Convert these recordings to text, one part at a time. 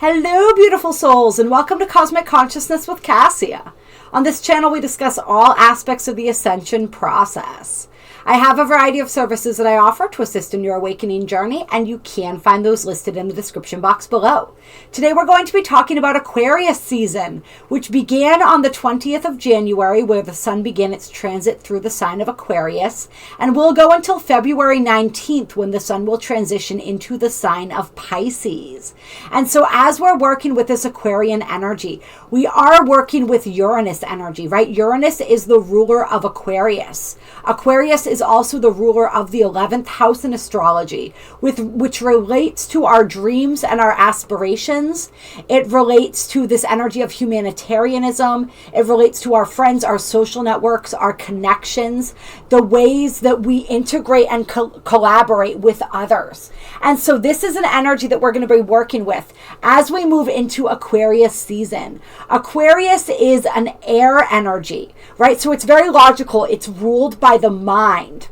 Hello, beautiful souls, and welcome to Cosmic Consciousness with Kassia. On this channel, we discuss all aspects of the ascension process. I have a variety of services that I offer to assist in your awakening journey, and you can find those listed in the description box below. Today, we're going to be talking about Aquarius season, which began on the 20th of January, where the sun began its transit through the sign of Aquarius, and will go until February 19th, when the sun will transition into the sign of Pisces. And so as we're working with this Aquarian energy, we are working with Uranus energy, right? Uranus is the ruler of Aquarius. Aquarius is also the ruler of the 11th house in astrology, which relates to our dreams and our aspirations. It relates to this energy of humanitarianism. It relates to our friends, our social networks, our connections, the ways that we integrate and collaborate with others. And so this is an energy that we're going to be working with as we move into Aquarius season. Aquarius is an air energy, right? So it's very logical. It's ruled by the mind.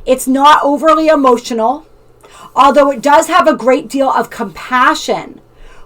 It's not overly emotional, although it does have a great deal of compassion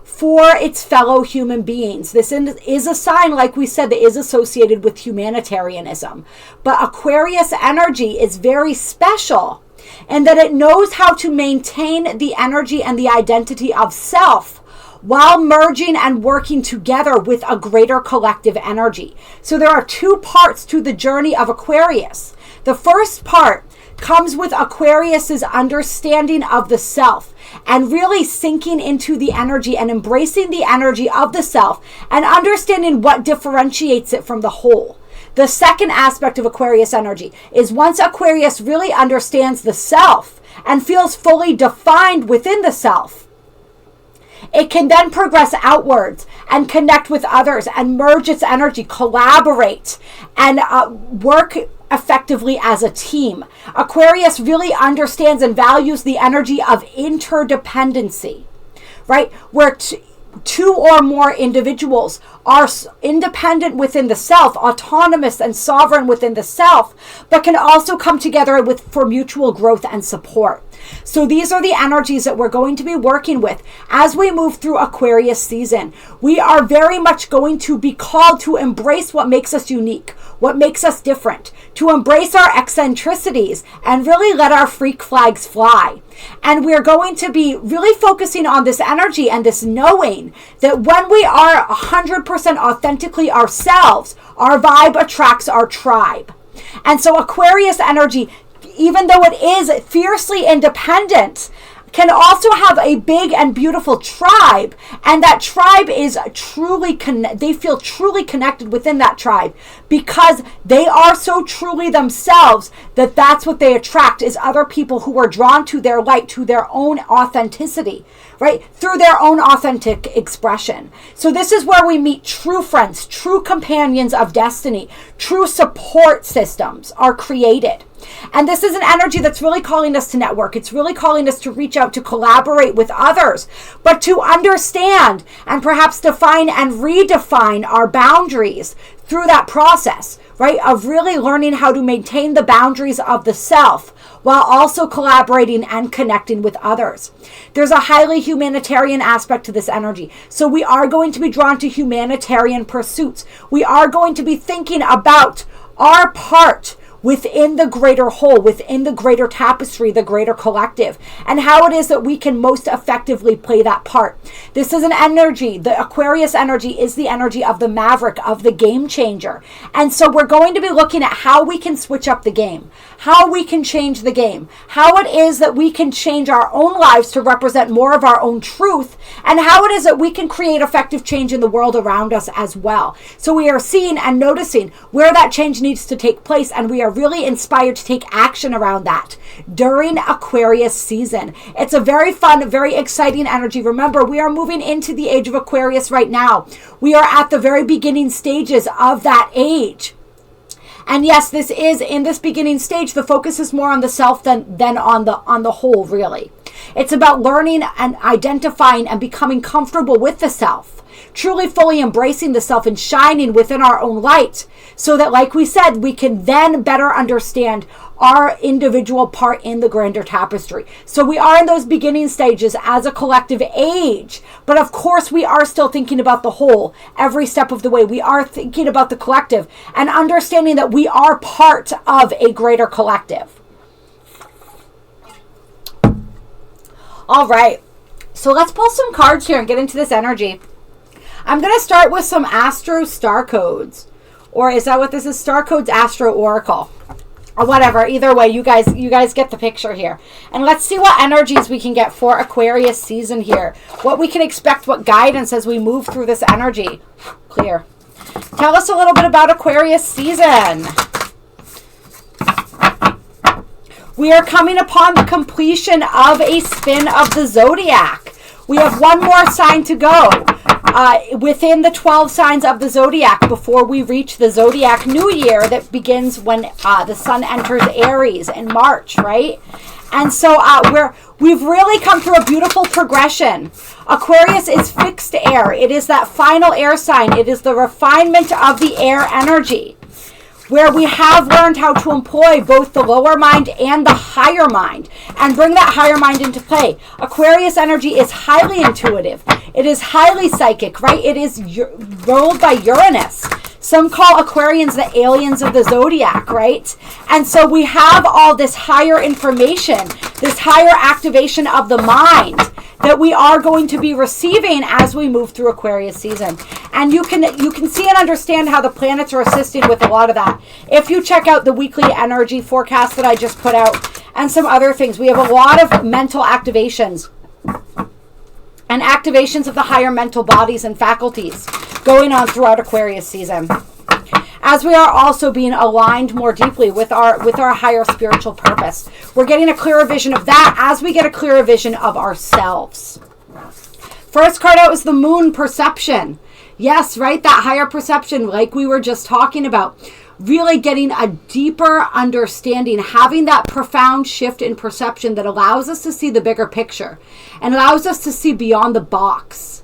for its fellow human beings. This is a sign, like we said, that is associated with humanitarianism. But Aquarius energy is very special in that it knows how to maintain the energy and the identity of self while merging and working together with a greater collective energy. So there are two parts to the journey of Aquarius. The first part comes with Aquarius's understanding of the self and really sinking into the energy and embracing the energy of the self and understanding what differentiates it from the whole. The second aspect of Aquarius energy is once Aquarius really understands the self and feels fully defined within the self, it can then progress outwards and connect with others and merge its energy, collaborate, and work effectively as a team. Aquarius really understands and values the energy of interdependency, right? Where two or more individuals are independent within the self, autonomous and sovereign within the self, but can also come together for mutual growth and support. So these are the energies that we're going to be working with as we move through Aquarius season. We are very much going to be called to embrace what makes us unique, what makes us different, to embrace our eccentricities and really let our freak flags fly. And we're going to be really focusing on this energy and this knowing that when we are 100% authentically ourselves, our vibe attracts our tribe. And so Aquarius energy, even though it is fiercely independent, can also have a big and beautiful tribe, and that tribe is they feel truly connected within that tribe because they are so truly themselves that that's what they attract, is other people who are drawn to their light, to their own authenticity, right? Through their own authentic expression. So this is where we meet true friends, true companions of destiny, true support systems are created. And this is an energy that's really calling us to network. It's really calling us to reach out, to collaborate with others, but to understand and perhaps define and redefine our boundaries through that process, right? Of really learning how to maintain the boundaries of the self while also collaborating and connecting with others. There's a highly humanitarian aspect to this energy. So we are going to be drawn to humanitarian pursuits. We are going to be thinking about our part within the greater whole, within the greater tapestry, the greater collective, and how it is that we can most effectively play that part. This is an energy, the Aquarius energy is the energy of the maverick, of the game changer. And so we're going to be looking at how we can switch up the game, how we can change the game, how it is that we can change our own lives to represent more of our own truth, and how it is that we can create effective change in the world around us as well. So we are seeing and noticing where that change needs to take place, and we are really inspired to take action around that during Aquarius season. It's a very fun, very exciting energy. Remember, we are moving into the age of Aquarius right now. We are at the very beginning stages of that age. And yes, this is in this beginning stage, the focus is more on the self than on the whole, really. It's about learning and identifying and becoming comfortable with the self, truly fully embracing the self and shining within our own light, so that, like we said, we can then better understand our individual part in the grander tapestry. So we are in those beginning stages as a collective age, but of course we are still thinking about the whole every step of the way. We are thinking about the collective and understanding that we are part of a greater collective. All right, so let's pull some cards here and get into this energy. I'm going to start with some Astro Star Codes. Or is that what this is? Star Codes Astro Oracle. Or whatever. Either way, you guys get the picture here. And let's see what energies we can get for Aquarius season here. What we can expect, what guidance as we move through this energy. Clear. Tell us a little bit about Aquarius season. We are coming upon the completion of a spin of the zodiac. We have one more sign to go within the 12 signs of the zodiac before we reach the zodiac new year that begins when the sun enters Aries in March, right? And so we've really come through a beautiful progression. Aquarius is fixed air. It is that final air sign. It is the refinement of the air energy, where we have learned how to employ both the lower mind and the higher mind and bring that higher mind into play. Aquarius energy is highly intuitive. It is highly psychic, right? It is ruled by Uranus. Some call Aquarians the aliens of the zodiac, right? And so we have all this higher information, this higher activation of the mind that we are going to be receiving as we move through Aquarius season. And you can see and understand how the planets are assisting with a lot of that. If you check out the weekly energy forecast that I just put out and some other things, we have a lot of mental activations and activations of the higher mental bodies and faculties going on throughout Aquarius season, as we are also being aligned more deeply with our higher spiritual purpose. We're getting a clearer vision of that as we get a clearer vision of ourselves. First card out is the Moon, perception. Yes, right, that higher perception like we were just talking about. Really getting a deeper understanding, having that profound shift in perception that allows us to see the bigger picture and allows us to see beyond the box.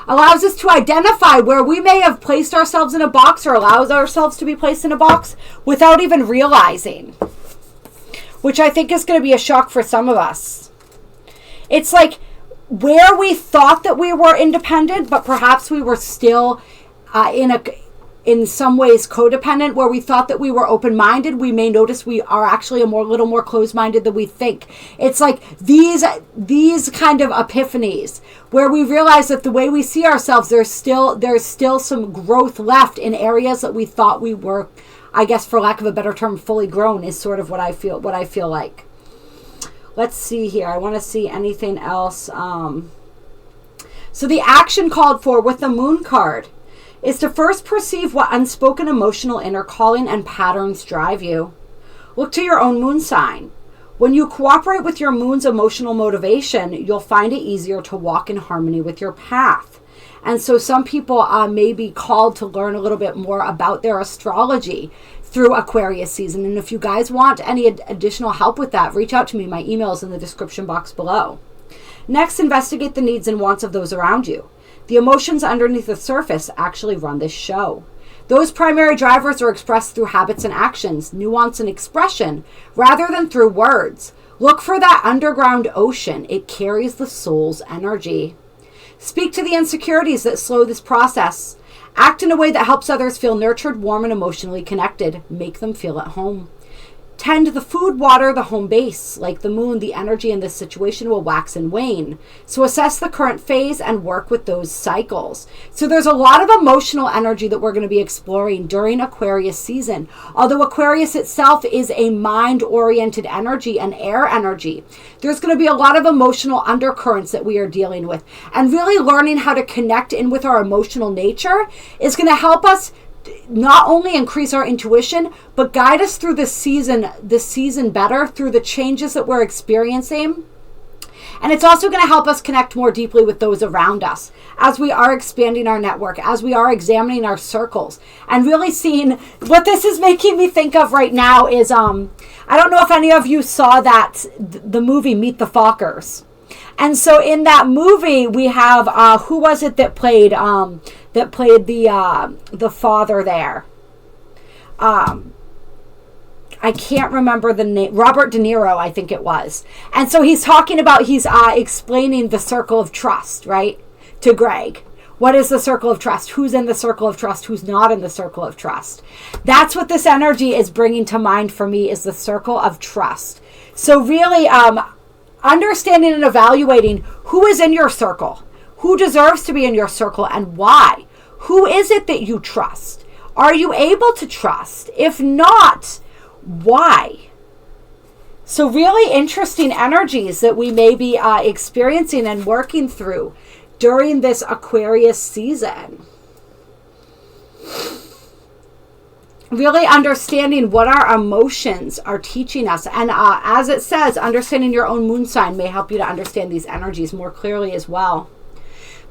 Allows us to identify where we may have placed ourselves in a box or allows ourselves to be placed in a box without even realizing, which I think is going to be a shock for some of us. It's like where we thought that we were independent, but perhaps we were still in some ways codependent, where we thought that we were open-minded, we may notice we are actually little more closed-minded than we think. It's like these kind of epiphanies where we realize that the way we see ourselves, there's still some growth left in areas that we thought we were, I guess for lack of a better term, fully grown is sort of what I feel like. Let's see here. I want to see anything else. So the action called for with the Moon card is to first perceive what unspoken emotional inner calling and patterns drive you. Look to your own moon sign. When you cooperate with your moon's emotional motivation, you'll find it easier to walk in harmony with your path. And so some people may be called to learn a little bit more about their astrology through Aquarius season. And if you guys want any additional help with that, reach out to me. My email is in the description box below. Next, investigate the needs and wants of those around you. The emotions underneath the surface actually run this show. Those primary drivers are expressed through habits and actions, nuance and expression, rather than through words. Look for that underground ocean. It carries the soul's energy. Speak to the insecurities that slow this process. Act in a way that helps others feel nurtured, warm, and emotionally connected. Make them feel at home. Tend the food, water, the home base. Like the moon, the energy in this situation will wax and wane. So assess the current phase and work with those cycles. So there's a lot of emotional energy that we're going to be exploring during Aquarius season. Although Aquarius itself is a mind-oriented energy and air energy, there's going to be a lot of emotional undercurrents that we are dealing with. And really learning how to connect in with our emotional nature is going to help us not only increase our intuition, but guide us through this season better, through the changes that we're experiencing. And it's also going to help us connect more deeply with those around us as we are expanding our network, as we are examining our circles, and really seeing what this is making me think of right now is, I don't know if any of you saw the movie Meet the Fockers. And so in that movie, we have, who was it that played the father there? I can't remember the name. Robert De Niro, I think it was. And so he's talking about, he's explaining the circle of trust, right, to Greg. What is the circle of trust? Who's in the circle of trust? Who's not in the circle of trust? That's what this energy is bringing to mind for me, is the circle of trust. So really understanding and evaluating who is in your circle, who deserves to be in your circle, and why. Who is it that you trust? Are you able to trust? If not, why? So really interesting energies that we may be experiencing and working through during this Aquarius season. Really understanding what our emotions are teaching us. And as it says, understanding your own moon sign may help you to understand these energies more clearly as well.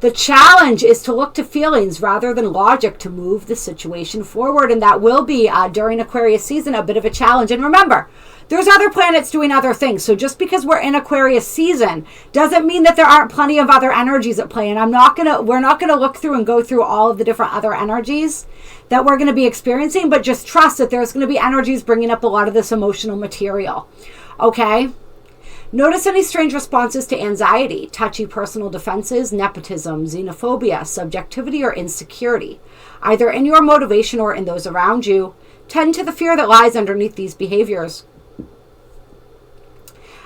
The challenge is to look to feelings rather than logic to move the situation forward. And that will be, during Aquarius season, a bit of a challenge. And remember, there's other planets doing other things. So just because we're in Aquarius season doesn't mean that there aren't plenty of other energies at play. And we're not gonna look through and go through all of the different other energies that we're gonna be experiencing, but just trust that there's gonna be energies bringing up a lot of this emotional material. Okay? Notice any strange responses to anxiety, touchy personal defenses, nepotism, xenophobia, subjectivity, or insecurity, either in your motivation or in those around you. Tend to the fear that lies underneath these behaviors.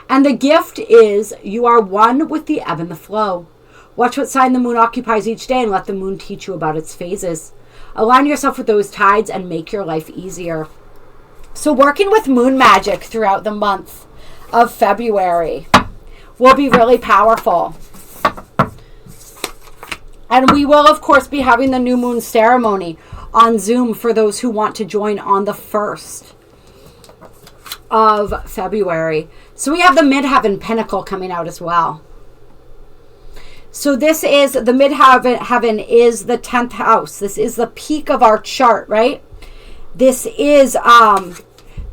And the gift is you are one with the ebb and the flow. Watch what sign the moon occupies each day and let the moon teach you about its phases. Align yourself with those tides and make your life easier. So working with moon magic throughout the month of February will be really powerful. And we will, of course, be having the new moon ceremony on Zoom for those who want to join on the 1st of February. So we have the midheaven Pinnacle coming out as well. So this is, the midheaven is the 10th house. This is the peak of our chart, right? This is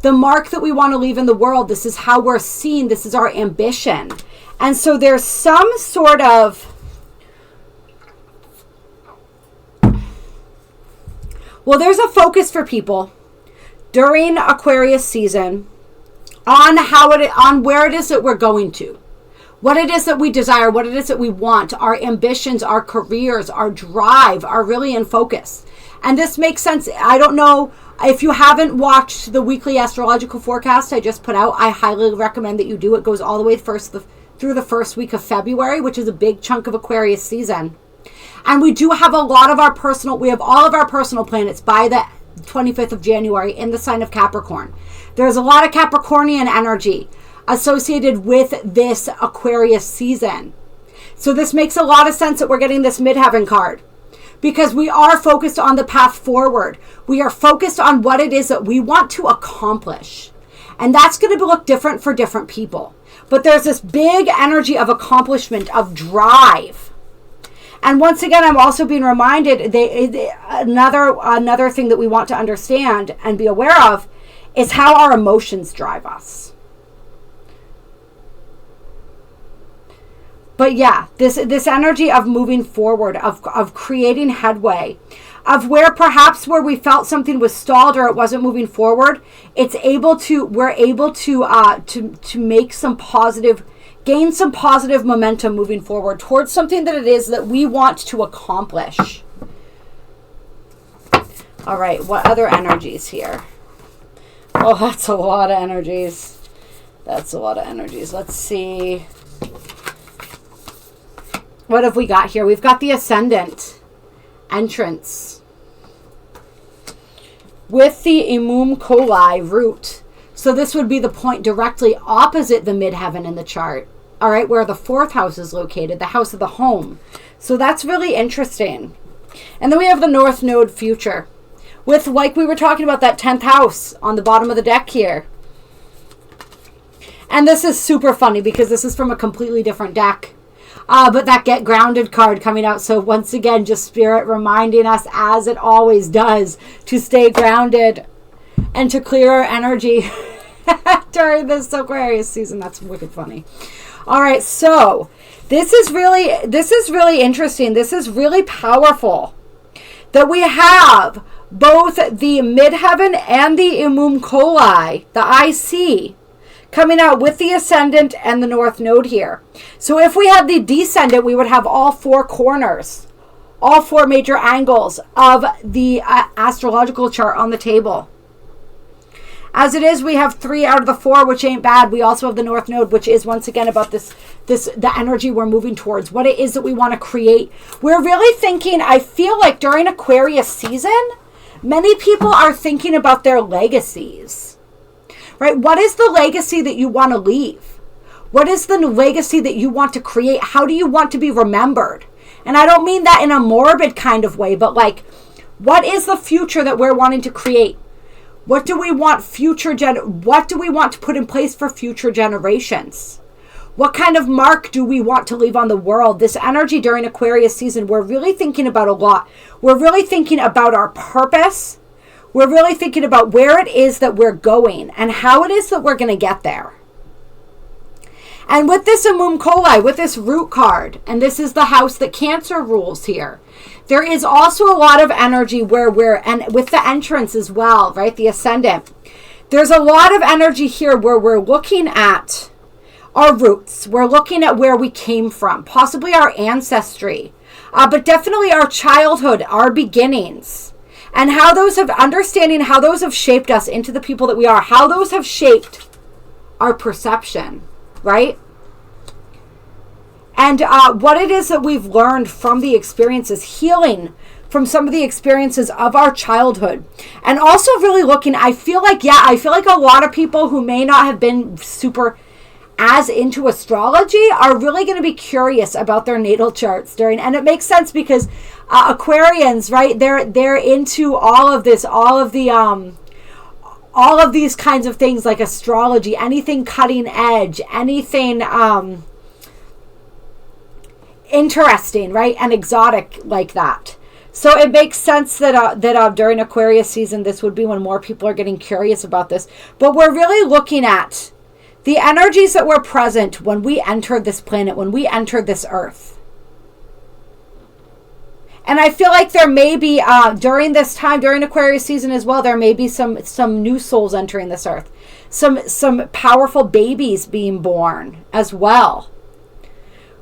the mark that we want to leave in the world. This is how we're seen. This is our ambition. And so there's some sort of, well, there's a focus for people during Aquarius season on on where it is that we're going to, what it is that we desire, what it is that we want. Our ambitions, our careers, our drive are really in focus. And this makes sense. I don't know if you haven't watched the weekly astrological forecast I just put out. I highly recommend that you do. It goes all the way through the first week of February, which is a big chunk of Aquarius season. And we do have all of our personal planets by the 25th of January in the sign of Capricorn. There's a lot of Capricornian energy associated with this Aquarius season. So this makes a lot of sense that we're getting this midheaven card, because we are focused on the path forward. We are focused on what it is that we want to accomplish. And that's going to look different for different people. But there's this big energy of accomplishment, of drive. And once again, I'm also being reminded, another thing that we want to understand and be aware of is how our emotions drive us. But yeah, this energy of moving forward, of creating headway, of where we felt something was stalled or it wasn't moving forward, we're able to make some positive, gain some positive momentum moving forward towards something that it is that we want to accomplish. All right, what other energies here? Oh, that's a lot of energies. Let's see. What have we got here? We've got the ascendant entrance with the Imum Coli root. So this would be the point directly opposite the midheaven in the chart. All right, where the 4th house is located, the house of the home. So that's really interesting. And then we have the North Node future with, like we were talking about, that 10th house on the bottom of the deck here. And this is super funny because this is from a completely different deck. But that Get Grounded card coming out. So once again, just Spirit reminding us, as it always does, to stay grounded and to clear our energy during this Aquarius season. That's wicked funny. All right, so This is really interesting. This is really powerful that we have both the midheaven and the homunculi, the IC, coming out with the ascendant and the north node here. So if we had the descendant, we would have all four corners, all four major angles of the astrological chart on the table. As it is, we have 3 out of the 4, which ain't bad. We also have the north node, which is once again about the energy we're moving towards, what it is that we want to create. We're really thinking, I feel like during Aquarius season, many people are thinking about their legacies, right? What is the legacy that you want to leave? What is the legacy that you want to create? How do you want to be remembered? And I don't mean that in a morbid kind of way, but like, what is the future that we're wanting to create? What do we want what do we want to put in place for future generations? What kind of mark do we want to leave on the world? This energy during Aquarius season, we're really thinking about a lot. We're really thinking about our purpose. We're really thinking about where it is that we're going and how it is that we're going to get there. And with this homunculi, with this root card, and this is the house that Cancer rules here, there is also a lot of energy and with the entrance as well, right? The ascendant. There's a lot of energy here where we're looking at our roots. We're looking at where we came from, possibly our ancestry, but definitely our childhood, our beginnings, and understanding how those have shaped us into the people that we are, how those have shaped our perception, right? And what it is that we've learned from the experiences, healing from some of the experiences of our childhood. And also really looking, I feel like a lot of people who may not have been super as into astrology are really going to be curious about their natal charts and it makes sense because Aquarians, right? They're into all of this, all of these kinds of things like astrology, anything cutting edge, anything interesting, right? And exotic like that. So it makes sense that during Aquarius season, this would be when more people are getting curious about this. But we're really looking at the energies that were present when we entered this planet, when we entered this earth. And I feel like there may be, during this time, during Aquarius season as well, there may be some new souls entering this earth. Some powerful babies being born as well.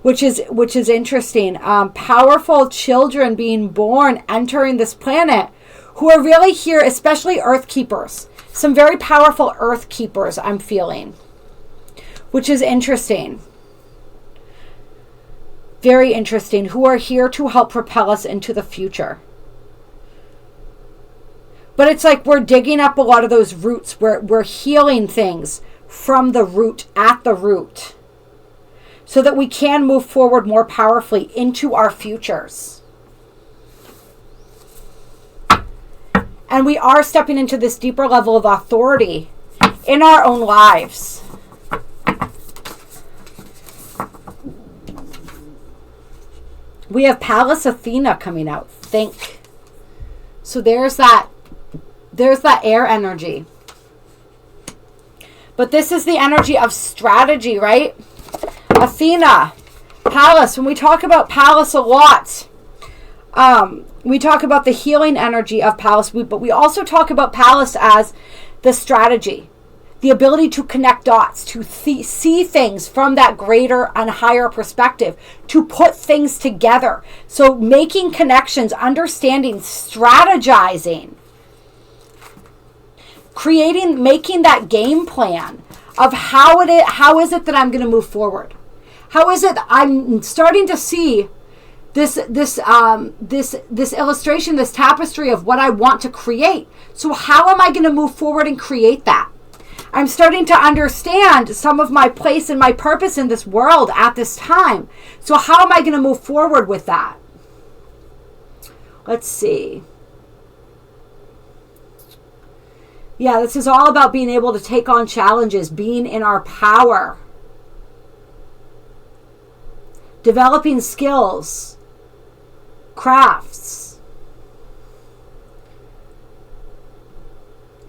Which is interesting. Powerful children being born, entering this planet, who are really here, especially earth keepers. Some very powerful earth keepers, I'm feeling. Which is interesting. Very interesting. Who are here to help propel us into the future. But it's like we're digging up a lot of those roots. We're healing things from the root, at the root. So that we can move forward more powerfully into our futures. And we are stepping into this deeper level of authority in our own lives. We have Pallas Athena coming out. Think. So there's that air energy. But this is the energy of strategy, right? Athena, Pallas, when we talk about Pallas a lot, we talk about the healing energy of Pallas, but we also talk about Pallas as the strategy, the ability to connect dots, to see things from that greater and higher perspective, to put things together. So making connections, understanding, strategizing, making that game plan of how is it that I'm going to move forward. How is it I'm starting to see this illustration, this tapestry of what I want to create. So how am I going to move forward and create that? I'm starting to understand some of my place and my purpose in this world at this time. So how am I going to move forward with that? Let's see. Yeah, this is all about being able to take on challenges, being in our power. Developing skills, crafts,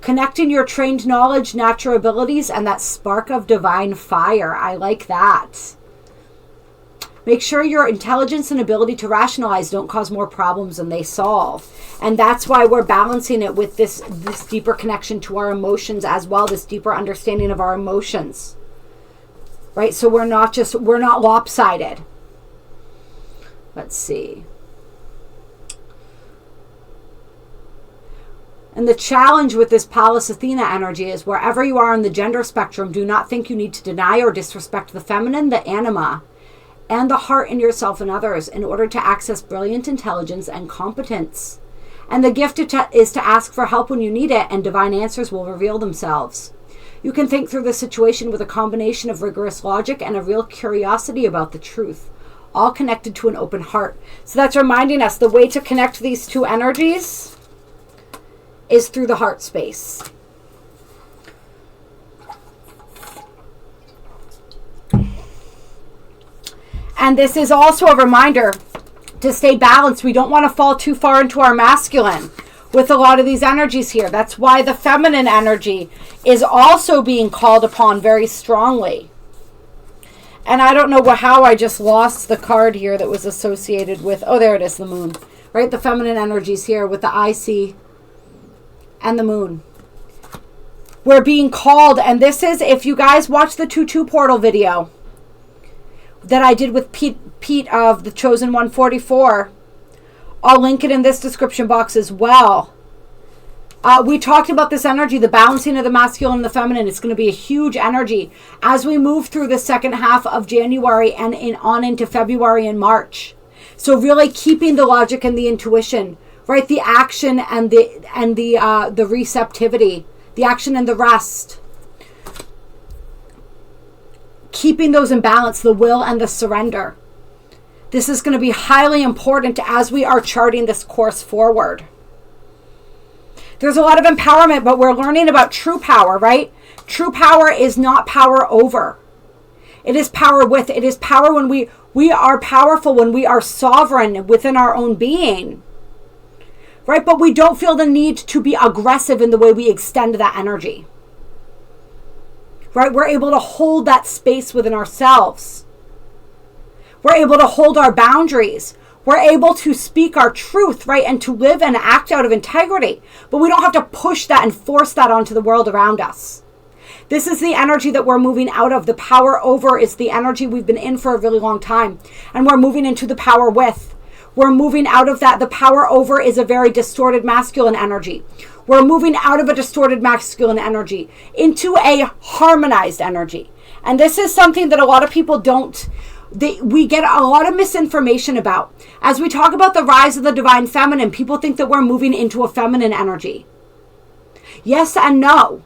connecting your trained knowledge, natural abilities, and that spark of divine fire. I like that. Make sure your intelligence and ability to rationalize don't cause more problems than they solve. And that's why we're balancing it with this deeper connection to our emotions as well, this deeper understanding of our emotions. Right? So we're not lopsided. Let's see. And the challenge with this Pallas Athena energy is wherever you are on the gender spectrum, do not think you need to deny or disrespect the feminine, the anima, and the heart in yourself and others in order to access brilliant intelligence and competence. And the gift is to ask for help when you need it, and divine answers will reveal themselves. You can think through the situation with a combination of rigorous logic and a real curiosity about the truth, all connected to an open heart. So that's reminding us the way to connect these two energies is through the heart space. And this is also a reminder to stay balanced. We don't want to fall too far into our masculine with a lot of these energies here. That's why the feminine energy is also being called upon very strongly. And I don't know how I just lost the card here that was associated with, oh, there it is, the moon. Right? The feminine energies here with the IC and the moon. We're being called, and this is, if you guys watch the 2-2 portal video that I did with Pete of the Chosen 144, I'll link it in this description box as well. We talked about this energy, the balancing of the masculine and the feminine. It's going to be a huge energy as we move through the second half of January and on into February and March. So really keeping the logic and the intuition, right? The action and the receptivity, the action and the rest. Keeping those in balance, the will and the surrender. This is going to be highly important as we are charting this course forward. There's a lot of empowerment, but we're learning about true power, right? True power is not power over. It is power with. It is power when we are powerful, when we are sovereign within our own being. Right? But we don't feel the need to be aggressive in the way we extend that energy. Right? We're able to hold that space within ourselves. We're able to hold our boundaries. We're able to speak our truth, right? And to live and act out of integrity. But we don't have to push that and force that onto the world around us. This is the energy that we're moving out of. The power over is the energy we've been in for a really long time. And we're moving into the power with. We're moving out of that. The power over is a very distorted masculine energy. We're moving out of a distorted masculine energy into a harmonized energy. And this is something that a lot of people we get a lot of misinformation about. As we talk about the rise of the divine feminine, people think that we're moving into a feminine energy. Yes and no.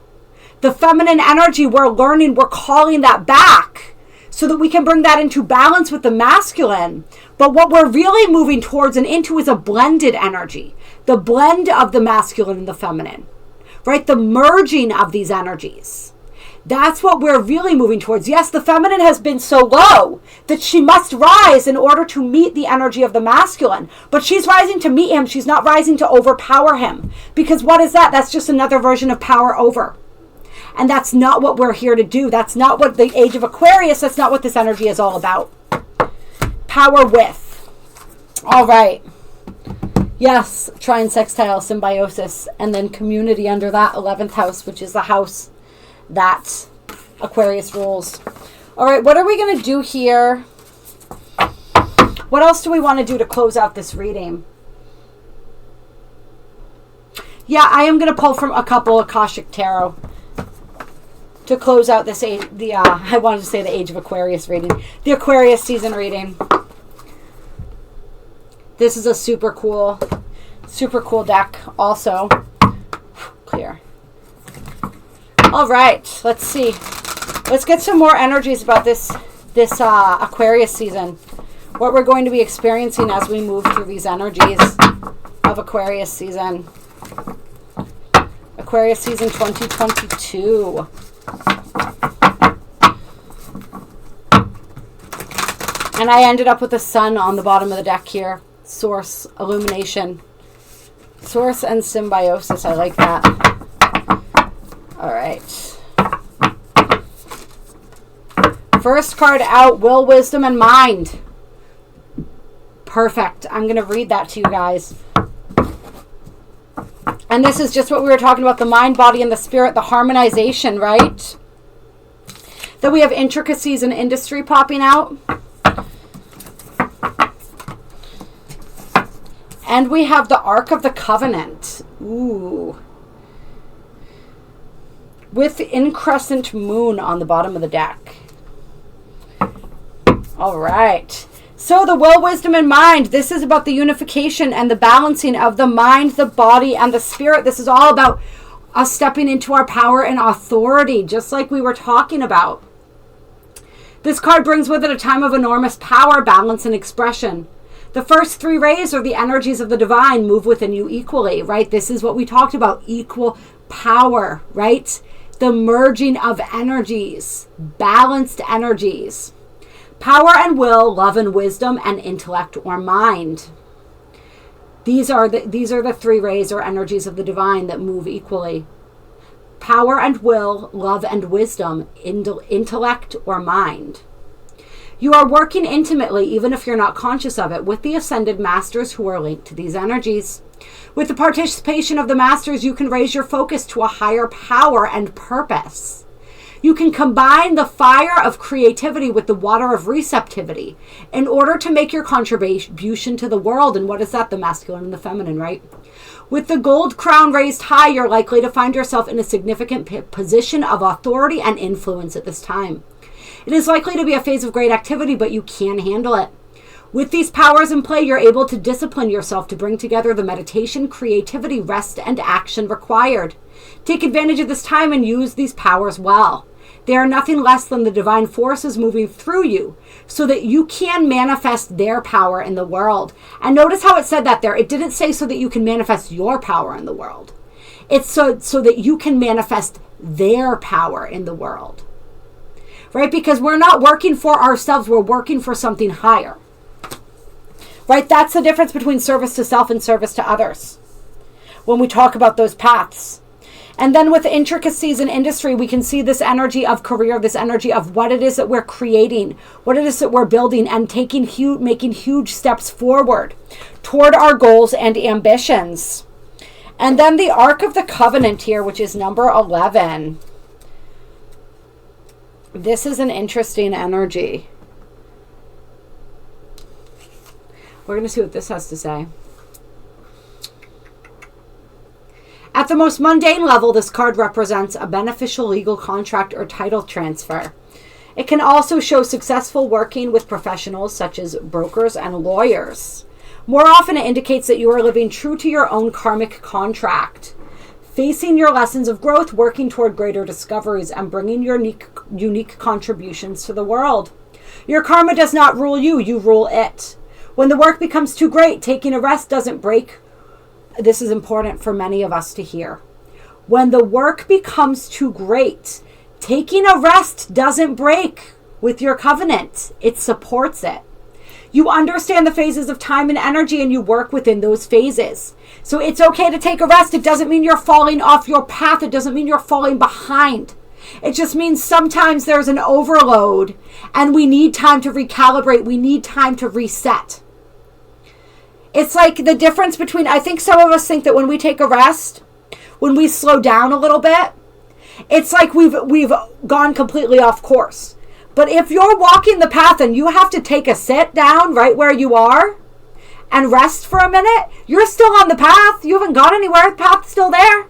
The feminine energy, we're learning, we're calling that back so that we can bring that into balance with the masculine. But what we're really moving towards and into is a blended energy. The blend of the masculine and the feminine. Right? The merging of these energies. That's what we're really moving towards. Yes, the feminine has been so low that she must rise in order to meet the energy of the masculine. But she's rising to meet him. She's not rising to overpower him. Because what is that? That's just another version of power over. And that's not what we're here to do. That's not what the age of Aquarius, that's not what this energy is all about. Power with. All right. Yes, trine, sextile, symbiosis, and then community under that 11th house, which is the house that Aquarius rules. All right, what are we going to do here? What else do we want to do to close out this reading? Yeah, I am going to pull from a couple of Akashic Tarot to close out this I wanted to say the Age of Aquarius reading. The Aquarius season reading. This is a super cool deck also. Clear. All right, let's see. Let's get some more energies about this Aquarius season. What we're going to be experiencing as we move through these energies of Aquarius season. Aquarius season 2022. And I ended up with the sun on the bottom of the deck here. Source, illumination. Source and symbiosis. I like that. All right. First card out, will, wisdom, and mind. Perfect. I'm going to read that to you guys. And this is just what we were talking about, the mind, body, and the spirit, the harmonization, right? Then we have intricacies in industry popping out. And we have the Ark of the Covenant. Ooh. With increscent moon on the bottom of the deck. All right. So the will, wisdom, and mind. This is about the unification and the balancing of the mind, the body, and the spirit. This is all about us stepping into our power and authority, just like we were talking about. This card brings with it a time of enormous power, balance, and expression. The first 3 rays are the energies of the divine move within you equally, right? This is what we talked about, equal power, right? The merging of energies, balanced energies. Power and will, love and wisdom, and intellect or mind. These are the 3 rays or energies of the divine that move equally. Power and will, love and wisdom, intellect or mind. You are working intimately, even if you're not conscious of it, with the ascended masters who are linked to these energies. With the participation of the masters, you can raise your focus to a higher power and purpose. You can combine the fire of creativity with the water of receptivity in order to make your contribution to the world. And what is that? The masculine and the feminine, right? With the gold crown raised high, you're likely to find yourself in a significant position of authority and influence at this time. It is likely to be a phase of great activity, but you can handle it. With these powers in play, you're able to discipline yourself to bring together the meditation, creativity, rest, and action required. Take advantage of this time and use these powers well. They are nothing less than the divine forces moving through you so that you can manifest their power in the world. And notice how it said that there. It didn't say so that you can manifest your power in the world. It's so that you can manifest their power in the world. Right? Because we're not working for ourselves. We're working for something higher. Right? That's the difference between service to self and service to others when we talk about those paths. And then with intricacies in industry, we can see this energy of career, this energy of what it is that we're creating, what it is that we're building, and making huge steps forward toward our goals and ambitions. And then the Ark of the Covenant here, which is number 11. This is an interesting energy. We're going to see what this has to say. At the most mundane level, this card represents a beneficial legal contract or title transfer. It can also show successful working with professionals such as brokers and lawyers. More often, it indicates that you are living true to your own karmic contract, facing your lessons of growth, working toward greater discoveries, and bringing your unique contributions to the world. Your karma does not rule you, you rule it. When the work becomes too great, taking a rest doesn't break. This is important for many of us to hear. When the work becomes too great, taking a rest doesn't break with your covenant. It supports it. You understand the phases of time and energy, and you work within those phases. So it's okay to take a rest. It doesn't mean you're falling off your path. It doesn't mean you're falling behind. It just means sometimes there's an overload and we need time to recalibrate. We need time to reset. It's like the difference between, I think some of us think that when we take a rest, when we slow down a little bit, it's like we've gone completely off course. But if you're walking the path and you have to take a sit down right where you are and rest for a minute, you're still on the path. You haven't gone anywhere. The path's still there.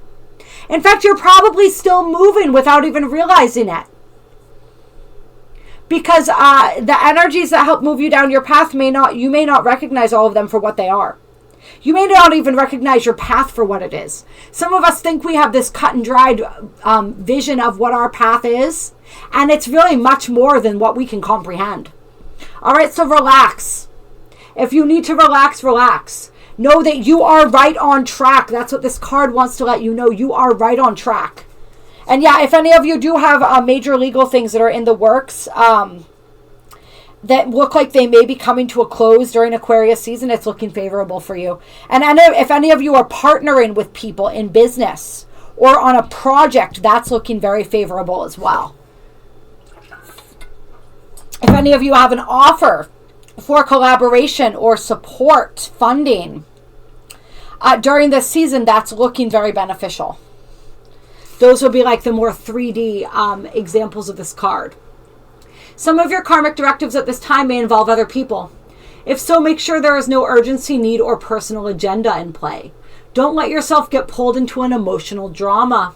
In fact, you're probably still moving without even realizing it. Because the energies that help move you down your path you may not recognize all of them for what they are. You may not even recognize your path for what it is. Some of us think we have this cut and dried vision of what our path is, and it's really much more than what we can comprehend. All right, so relax. If you need to relax, relax. Know that you are right on track. That's what this card wants to let you know. You are right on track. And yeah, if any of you do have major legal things that are in the works that look like they may be coming to a close during Aquarius season, it's looking favorable for you. And if any of you are partnering with people in business or on a project, that's looking very favorable as well. If any of you have an offer for collaboration or support, funding. During this season, that's looking very beneficial. Those would be like the more 3D examples of this card. Some of your karmic directives at this time may involve other people. If so, make sure there is no urgency, need, or personal agenda in play. Don't let yourself get pulled into an emotional drama.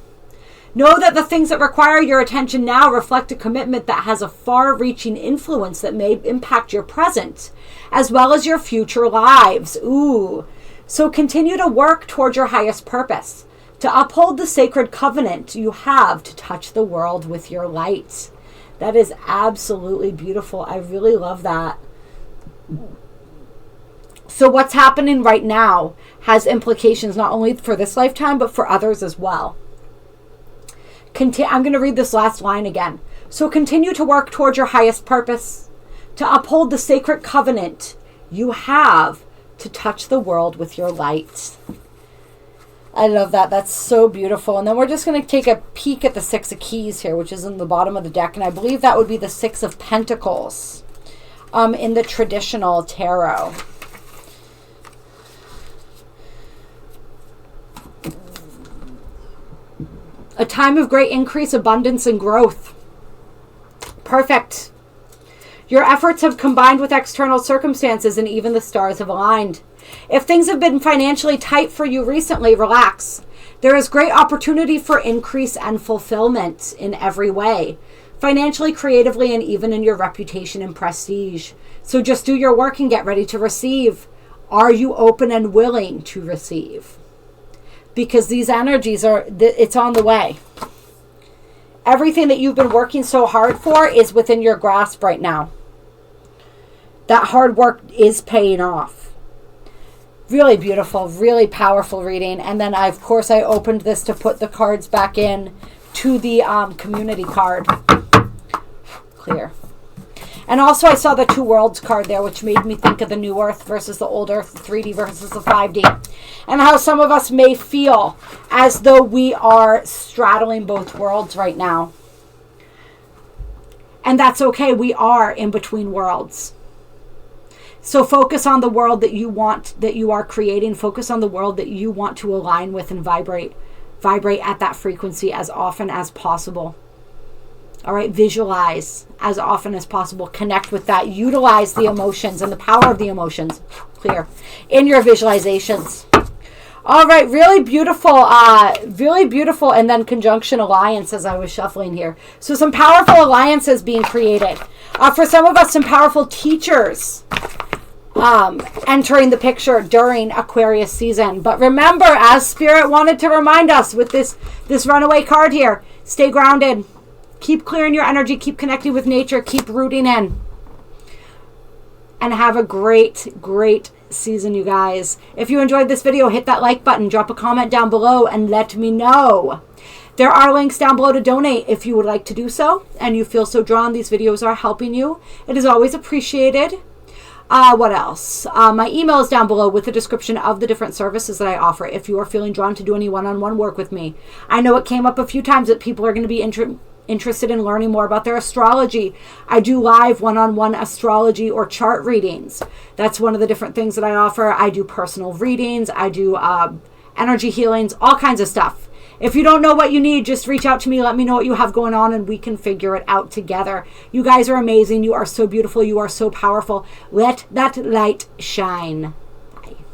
Know that the things that require your attention now reflect a commitment that has a far-reaching influence that may impact your present, as well as your future lives. Ooh. So continue to work toward your highest purpose, to uphold the sacred covenant you have to touch the world with your light. That is absolutely beautiful. I really love that. So what's happening right now has implications not only for this lifetime, but for others as well. I'm going to read this last line again. So continue to work toward your highest purpose, to uphold the sacred covenant you have to touch the world with your light. I love that. That's so beautiful. And then we're just going to take a peek at the Six of Keys here, which is in the bottom of the deck. And I believe that would be the Six of Pentacles in the traditional tarot. A time of great increase, abundance, and growth. Perfect. Your efforts have combined with external circumstances, and even the stars have aligned. If things have been financially tight for you recently, relax. There is great opportunity for increase and fulfillment in every way, financially, creatively, and even in your reputation and prestige. So just do your work and get ready to receive. Are you open and willing to receive? Because these energies it's on the way. Everything that you've been working so hard for is within your grasp right now. That hard work is paying off. Really beautiful, really powerful reading. And then, of course, I opened this to put the cards back in to the community card. Clear. And also I saw the Two Worlds card there, which made me think of the New Earth versus the Old Earth, the 3D versus the 5D. And how some of us may feel as though we are straddling both worlds right now. And that's okay. We are in between worlds. So focus on the world that you want, that you are creating. Focus on the world that you want to align with and vibrate at that frequency as often as possible. All right, visualize as often as possible. Connect with that. Utilize the emotions and the power of the emotions. Clear. In your visualizations. All right, really beautiful. And then conjunction alliance as I was shuffling here. So some powerful alliances being created. For some of us, some powerful teachers entering the picture during Aquarius season. But remember, as Spirit wanted to remind us with this runaway card here, stay grounded. Keep clearing your energy. Keep connecting with nature. Keep rooting in. And have a great, great season, you guys. If you enjoyed this video, hit that like button. Drop a comment down below and let me know. There are links down below to donate if you would like to do so. And you feel so drawn. These videos are helping you. It is always appreciated. What else? My email is down below with the description of the different services that I offer if you are feeling drawn to do any one-on-one work with me. I know it came up a few times that people are going to be interested in learning more about their astrology. I do live one-on-one astrology or chart readings. That's one of the different things that I offer. I do personal readings. I do energy healings, all kinds of stuff. If you don't know what you need, just reach out to me. Let me know what you have going on and we can figure it out together. You guys are amazing. You are so beautiful. You are so powerful. Let that light shine.